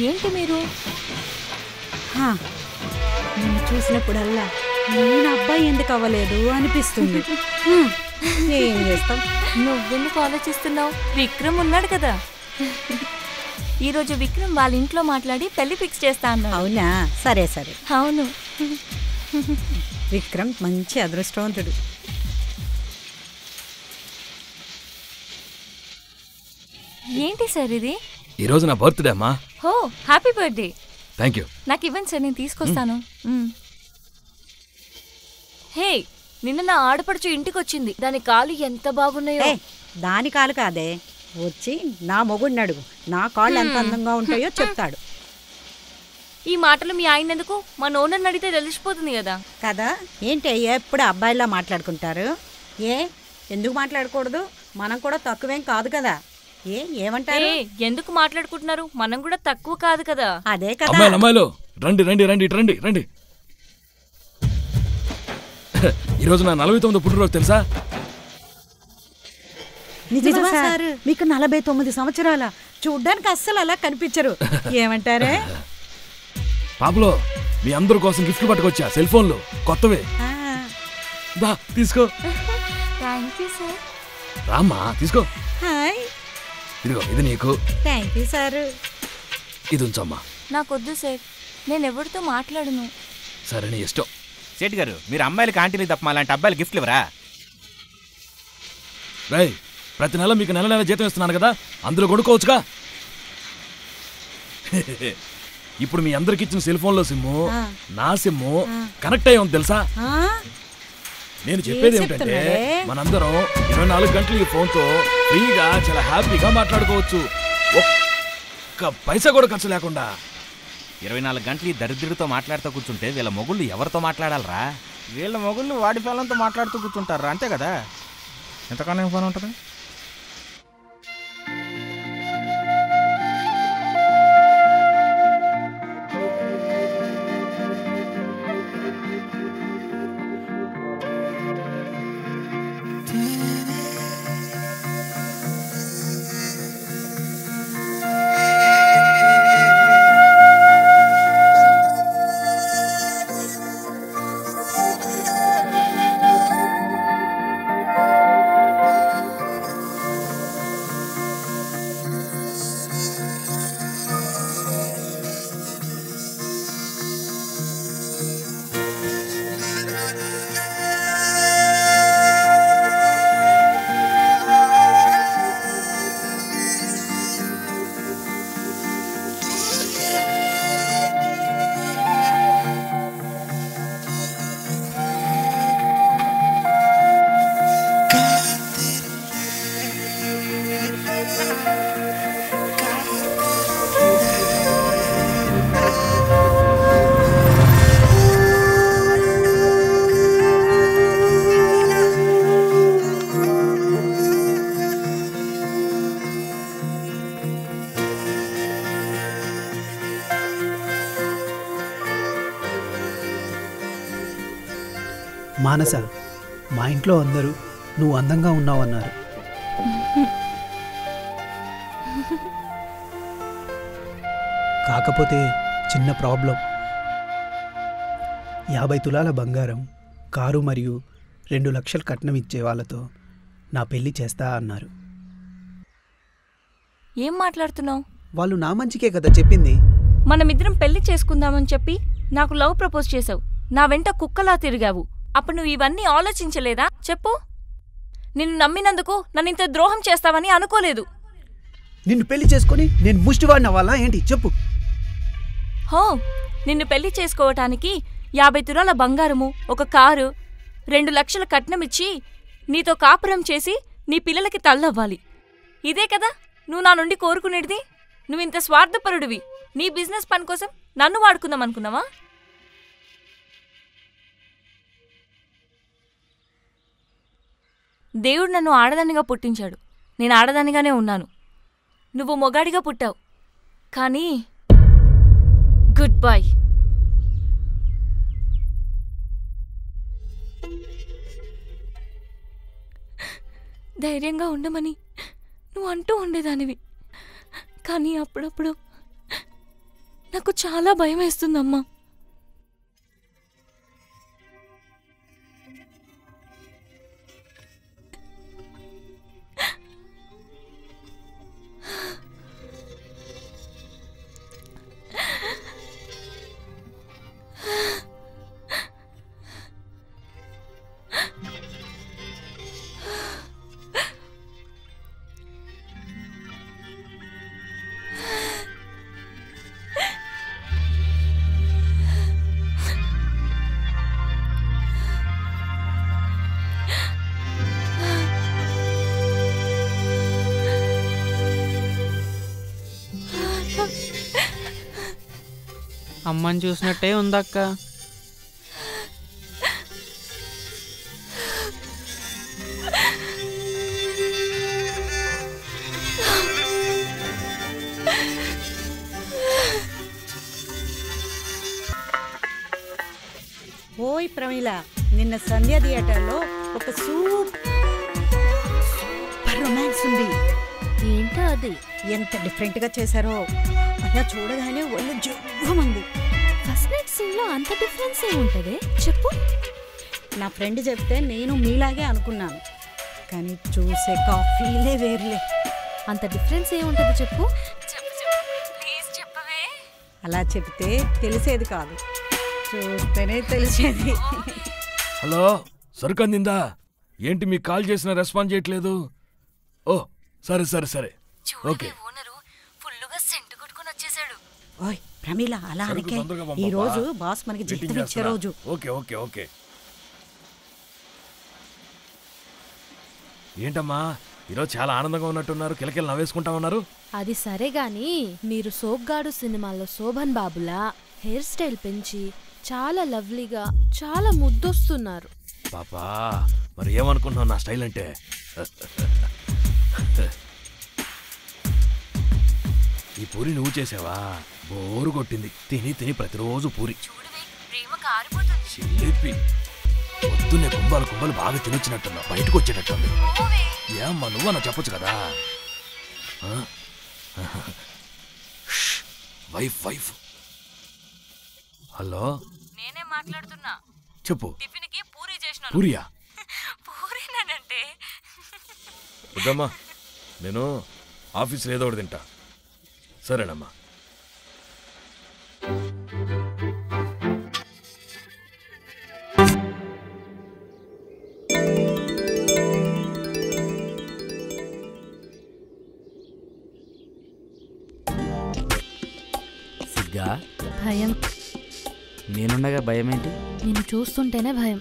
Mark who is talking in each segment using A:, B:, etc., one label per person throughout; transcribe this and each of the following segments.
A: ఏంటి మీరు?
B: నేను చూసినప్పుడల్లా నేను అబ్బాయి ఎందుకు అవ్వలేదు అనిపిస్తుంది. ఏం చేస్తాం?
A: నువ్వెందుకు ఆలోచిస్తున్నావు? విక్రమ్ ఉన్నాడు కదా. ఈరోజు విక్రమ్ వాళ్ళ ఇంట్లో మాట్లాడి పెళ్లి ఫిక్స్ చేస్తా అన్నాడు.
B: అవునా? సరే సరే.
A: అవును.
B: విక్రమ్ మంచి అదృష్టవంతుడు.
A: ఏంటి సార్ ఇది?
C: ఈరోజు నా బర్త్డే అమ్మా.
A: హో, హ్యాపీ బర్త్డే.
C: Thank you.
A: నాకు ఇవ్వండి సార్, నేను తీసుకొస్తాను. హే, నిన్న నా ఆడపడుచు ఇంటికి వచ్చింది. దాని కాళ్ళు ఎంత బాగున్నాయో.
B: దాని కాలు కాదే, వచ్చి నా మొగుడిని అడుగు, నా కాళ్ళు ఎంత అందంగా ఉంటాయో చెప్తాడు.
A: ఈ మాటలు మీ ఆయన ఎందుకు? మా నోనని అడిగితే తెలిసిపోతుంది కదా.
B: కదా? ఏంటి ఎప్పుడు అబ్బాయిలా మాట్లాడుకుంటారు? ఎందుకు మాట్లాడకూడదు? మనం కూడా తక్కువేం కాదు కదా. ఏమంటారు?
A: ఎందుకు మాట్లాడుకుంటున్నారు? మనం కూడా తక్కువ కాదు కదా.
B: అదే కదా.
C: అమ్మాయిలు రండి రండి రండి రండి రండి. ఈరోజు నా 49వ పుట్టినరోజు తెలుసా?
B: నిజమా సార్? మీకు 49 సంవత్సరాల? చూడ్డానికి అస్సలు అలా కనిపించరు. ఏమంటారే?
C: పాపలో మీ అందరి కోసం గిఫ్ట్ పట్టుకొచ్చా, సెల్ ఫోన్లు కొత్తవే. దా తీసుకో.
A: Thank you sir.
C: రామ్మా తీసుకో.
B: హాయ్.
C: ఇదిగో ఇది నీకు.
B: Thank you sir.
C: ఇది ఉంచమ్మా.
A: నాకొద్దు సార్, నేను ఎవరితో మాట్లాడను.
C: సరే నీ ఇష్టం.
D: సేట్ గారు, మీరు అమ్మాయిలకి ఆంటీలు తప్ప అలాంటి అబ్బాయిలు గిఫ్ట్లు ఇవ్వరా?
C: రై, ప్రతి నెల మీకు నెల నెల జీతం ఇస్తున్నాను కదా, అందులో కొనుక్కోవచ్చుగా. ఇప్పుడు మీ అందరికి ఇచ్చిన సెల్ ఫోన్లో సిమ్ము నా సిమ్ము కనెక్ట్ అయ్యి ఉంది తెలుసా? నేను చెప్పేది ఏమిటంటే మనందరం 24 గంటలు ఈ ఫోన్తో ఫ్రీగా చాలా హ్యాపీగా మాట్లాడుకోవచ్చు, ఒక్క పైసా కూడా ఖర్చు లేకుండా.
D: 24 గంటలు ఈ దరిద్రుడితో మాట్లాడుతూ కూర్చుంటే వీళ్ళ మొగుళ్ళు ఎవరితో మాట్లాడాలరా? వీళ్ళ మొగుళ్ళు వాడి పిల్లలతో మాట్లాడుతూ కూర్చుంటారా, అంతే కదా. ఎంతకన్నా ఏం ఫోన్ ఉంటుంది?
E: మానస, మా ఇంట్లో అందరూ నువ్వు అందంగా ఉన్నావన్నారు. కాకపోతే చిన్న ప్రాబ్లం. 50 తులాల బంగారం, కారు మరియు 2 లక్షలు కట్నం ఇచ్చే వాళ్ళతో నా పెళ్లి చేస్తా అన్నారు.
A: ఏం మాట్లాడుతున్నావు?
E: వాళ్ళు నా మంచికే కదా చెప్పింది.
A: మనమిద్దరం పెళ్లి చేసుకుందామని చెప్పి నాకు లవ్ ప్రపోజ్ చేసావు. నా వెంట కుక్కలా తిరిగావు. అప్పుడు నువ్వు ఇవన్నీ ఆలోచించలేదా? చెప్పు. నిన్ను నమ్మినందుకు నన్ను ఇంత ద్రోహం చేస్తావని అనుకోలేదు.
E: నిన్ను పెళ్లి చేసుకొని నేను ముష్టివాడిని అవ్వాలా ఏంటి చెప్పు?
A: హో, నిన్ను పెళ్లి చేసుకోవటానికి 50 తులాల బంగారము, ఒక కారు, 2 లక్షల కట్నమిచ్చి నీతో కాపురం చేసి నీ పిల్లలకి తల్లవ్వాలి. ఇదే కదా నువ్వు నా నుండి కోరుకునేది? నువ్వింత స్వార్థపరుడివి. నీ బిజినెస్ పని కోసం నన్ను వాడుకుందామనుకున్నావా? దేవుడు నన్ను ఆడదానిగా పుట్టించాడు. నేను ఆడదానిగానే ఉన్నాను. నువ్వు మొగాడిగా పుట్టావు. కానీ గుడ్ బై. ధైర్యంగా ఉండమని నువ్వు అంటూ ఉండేదానివి. కానీ అప్పుడప్పుడు నాకు చాలా భయం వేస్తుందమ్మా.
F: అమ్మని చూసినట్టే ఉందక్క.
B: ఓయ్ ప్రమీల, నిన్న సంధ్య థియేటర్లో ఒక సూపర్ రొమాన్స్ ఉంది.
G: ఏంటో అది?
B: ఎంత డిఫరెంట్ గా చేశారో, అలా చూడగానే ఒళ్ళు జువ్వమంది.
G: ఫస్ట్ నైట్ సీన్ లో అంత డిఫరెన్స్ ఏముంటది చెప్పు?
B: నా ఫ్రెండ్ చెప్తే నేను మీలాగే అనుకున్నాను, కానీ చూసే కాఫీలే వేర్లే.
G: అంత డిఫరెన్స్ ఏముంటది చెప్పు?
A: ప్లీజ్ చెప్పవే.
B: అలా చెప్తే తెలిసేది కాదు, చూస్తేనే తెలిసేది.
C: హలో, సరుకు అందిందా? ఏంటి మీకు కాల్ చేసిన రెస్పాన్స్ చేయట్లేదు? ఓ సరే సరే సరే, ఓకే.
A: ఓనరు ఫుల్లుగా సెంటు కొట్టుకొని వచ్చేసాడు.
B: ఓయ్ ప్రమీల, అలా
C: సరుకు
B: అనకే.
C: తొందరగా పంపమ్మా.
B: ఈ రోజు బాస్ మనకి
C: మీటింగ్
B: జీతం ఇచ్చే
C: చేస్తున్నా.
B: రోజు.
C: Okay okay okay. ఏంటమ్మా ఈరోజు చాలా ఆనందంగా ఉన్నట్టున్నారు, కిలకిల నవ్వేసుకుంటా ఉన్నారు.
G: అది సరే గాని, మీరు సోగ్గాడు సినిమాలో శోభన్ బాబులా హెయిర్ స్టైల్ పెంచి చాలా లవ్లీగా, చాలా ముద్దొస్తున్నారు.
C: పాపా, మరి ఏమనుకుంటున్నావు నా స్టైల్ అంటే? ఈ పూరి నువ్వు చేసావా? బోరు కొట్టింది, తిని తిని ప్రతిరోజు పూరి.
A: చూడవే, ప్రేమ కారిపోతుంది.
C: చిల్లిపి పొద్దున్నే కుంభాలు కుంభాలు బాగా తినొచ్చినట్టున్నా, బయటకు వచ్చేటట్టుంది. ఏమ్మా నువ్వన్నా చెప్పొచ్చు కదా. Wife wife. హలో,
A: నేనే మాట్లాడుతున్నా.
C: చెప్పు.
A: టిఫిన్ కి పూరీ చేసినాను.
C: పూరియా?
A: పూరీనంటే
C: వద్దమ్మా, నేను ఆఫీస్లో ఏదో ఒకటి తింటా. సరేనమ్మా.
F: సిగ్గా?
G: భయం.
F: నేనుండగా భయం ఏంటి?
G: నిన్ను చూస్తుంటేనే భయం.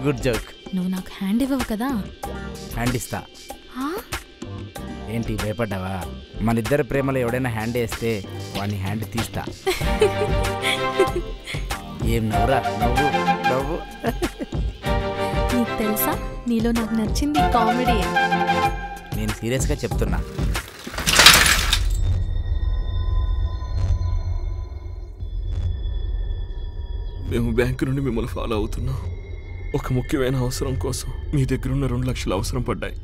F: Good joke.
G: నువ్వు నాకు హ్యాండ్ ఇవ్వవు కదా?
F: హ్యాండ్ ఇస్తా.
G: ఆ?
F: ఏంటి భయపడ్డావా? మన ఇద్దరి ప్రేమలో ఎవడైనా హ్యాండ్ వేస్తే వాడిని హ్యాండ్ తీస్తా. ఏం నవ్వురా, నవ్వు నవ్వు.
G: నీకు తెలుసా, నీలో నాకు నచ్చింది కామెడీ.
F: నేను సీరియస్గా చెప్తున్నా.
C: మేము బ్యాంకు నుండి మిమ్మల్ని ఫాలో అవుతున్నాం. ఒక ముఖ్యమైన అవసరం కోసం మీ దగ్గరున్న 2 లక్షలు అవసరం పడ్డాయి.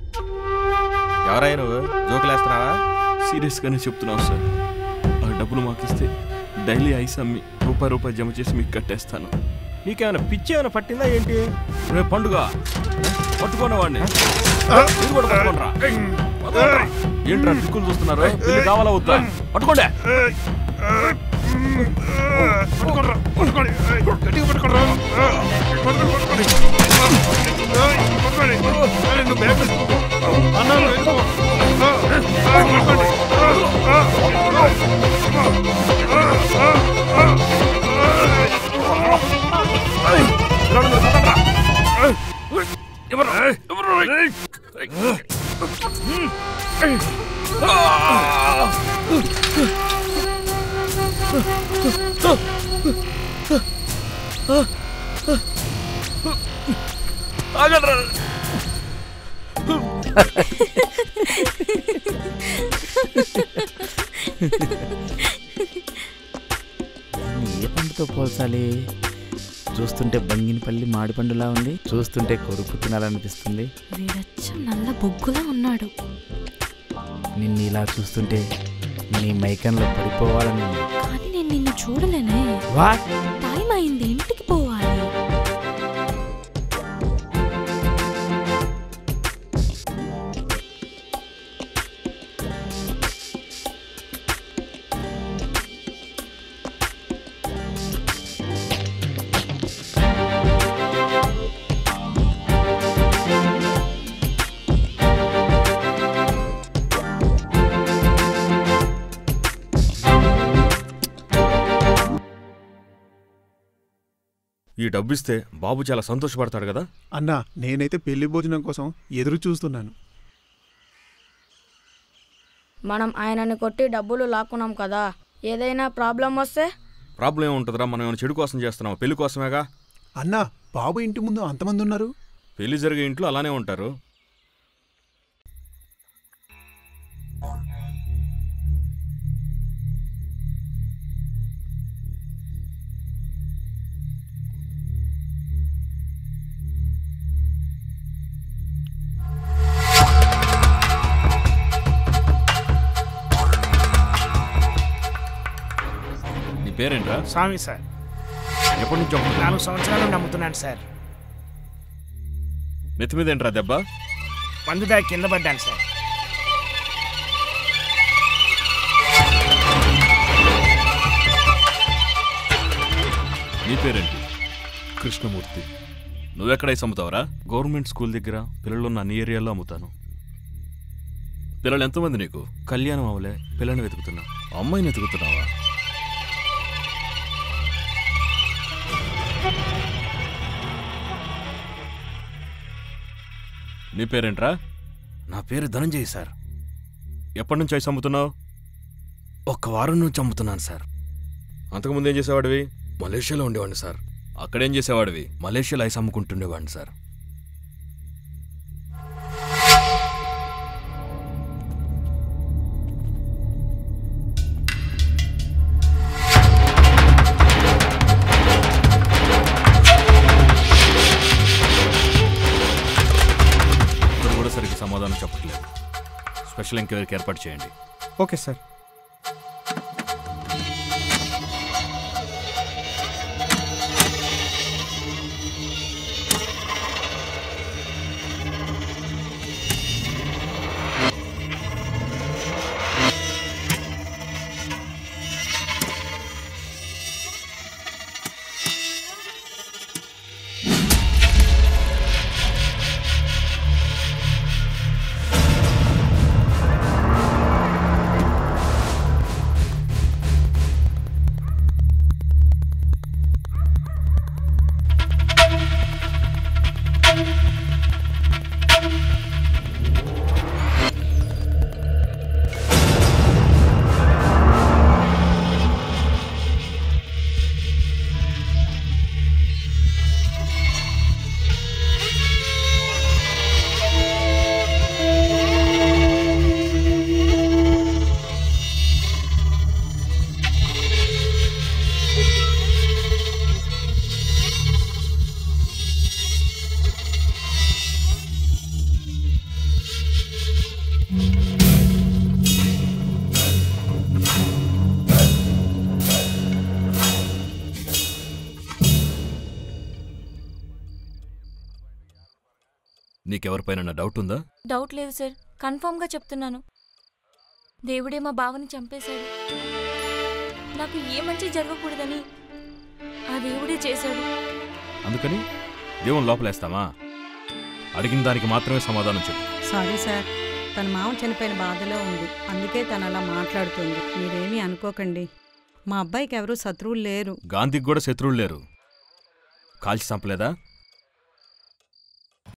D: ఎవరైనా నువ్వు జోకులేస్తున్నావా?
C: సీరియస్గానే చెప్తున్నాం సార్. ఆ డబ్బులు మాకిస్తే డైలీ ఐస్ అమ్మి రూపాయి జమ చేసి మీకు కట్టేస్తాను.
D: నీకేమైనా పిచ్చి ఏమైనా పట్టిందా ఏంటి?
C: రేపు పండుగ, పట్టుకోండి వాడిని. మీరు కూడా పట్టుకోండిరా. ఏంట్రా దిక్కులు చూస్తున్నారు? పెళ్లి కావాలా వద్దా? పట్టుకోండి.
F: ఏ పండుతో పోల్చాలి? చూస్తుంటే బంగినపల్లి మాడిపండులా ఉంది, చూస్తుంటే కొరుకు తినాలనిపిస్తుంది.
G: వీడచ్చ నల్ల బొగ్గులా ఉన్నాడు.
F: నిన్ను ఇలా చూస్తుంటే నీ మైకంలో పడిపోవాలని.
G: కానీ నేను నిన్ను చూడలేనే.
F: వాట్?
G: టైం అయింది, ఇంటికి పోవాలి.
H: ఈ డబ్బిస్తే బాబు చాలా సంతోషపడతాడు కదా.
I: అన్నా, నేనైతే పెళ్లి భోజనం కోసం ఎదురు చూస్తున్నాను.
J: మనం ఆయనని కొట్టి డబ్బులు లాక్కున్నాం కదా, ఏదైనా ప్రాబ్లం వస్తే?
H: ప్రాబ్లం ఏముంటుందిరా, మనం ఏమైనా చెడు కోసం చేస్తున్నాం, పెళ్లి కోసమేగా.
I: అన్నా, బాబు ఇంటి ముందు అంతమంది ఉన్నారు.
H: పెళ్లి జరిగే ఇంట్లో అలానే ఉంటారు. పేరేంట్రా?
K: స్వామి సార్.
H: ఎప్పటి నుంచి?
K: 4 సంవత్సరాలు నమ్ముతున్నాను సార్.
H: నెత్తి మీద ఏంట్రా దెబ్బ?
K: మందుదా కింద పడ్డాను సార్.
H: నీ పేరేంటి?
C: కృష్ణమూర్తి.
H: నువ్వెక్కడ అమ్ముతావరా?
C: గవర్నమెంట్ స్కూల్ దగ్గర పిల్లలున్న అన్ని ఏరియాల్లో అమ్ముతాను.
H: పిల్లలు ఎంతమంది నీకు?
C: కళ్యాణం అవలే, పిల్లని వెతుకుతున్నా.
H: అమ్మాయిని వెతుకుతున్నావా? నీ పేరేంట్రా?
C: నా పేరు ధనంజయ్ సార్.
H: ఎప్పటి నుంచి ఐస్ అమ్ముతున్నావు?
C: 1 వారం నుంచి అమ్ముతున్నాను సార్.
H: అంతకుముందు ఏం చేసేవాడివి?
C: మలేషియాలో ఉండేవాడిని సార్.
H: అక్కడేం చేసేవాడివి?
C: మలేషియాలో ఐస్ అమ్ముకుంటుండేవాడిని సార్.
H: సరిగ్గా సమాధానం చెప్పట్లేదు. స్పెషల్ ఎంక్వైరీకి ఏర్పాటు చేయండి.
K: Okay sir.
H: నీకెవరిపైన డౌట్ ఉందా?
A: డౌట్ లేదు సార్, కన్ఫర్మ్గా చెప్తున్నాను. దేవుడే మా బావని చంపేశాడు. నాకు ఏ మంచి జరగకూడదని ఆ దేవుడే చేశాడు.
H: అందుకని దేవుని లోపలేస్తామా? అడిగిన దానికి మాత్రమే సమాధానం చెప్పు.
B: సారీ సార్, తన మామ చనిపోయిన బాధలో ఉంది, అందుకే తను అలా మాట్లాడుతుంది. మీరేమీ అనుకోకండి. మా అబ్బాయికి ఎవరూ శత్రువులు లేరు.
H: గాంధీకి కూడా శత్రువులు లేరు. కాల్చి చంపలేదా?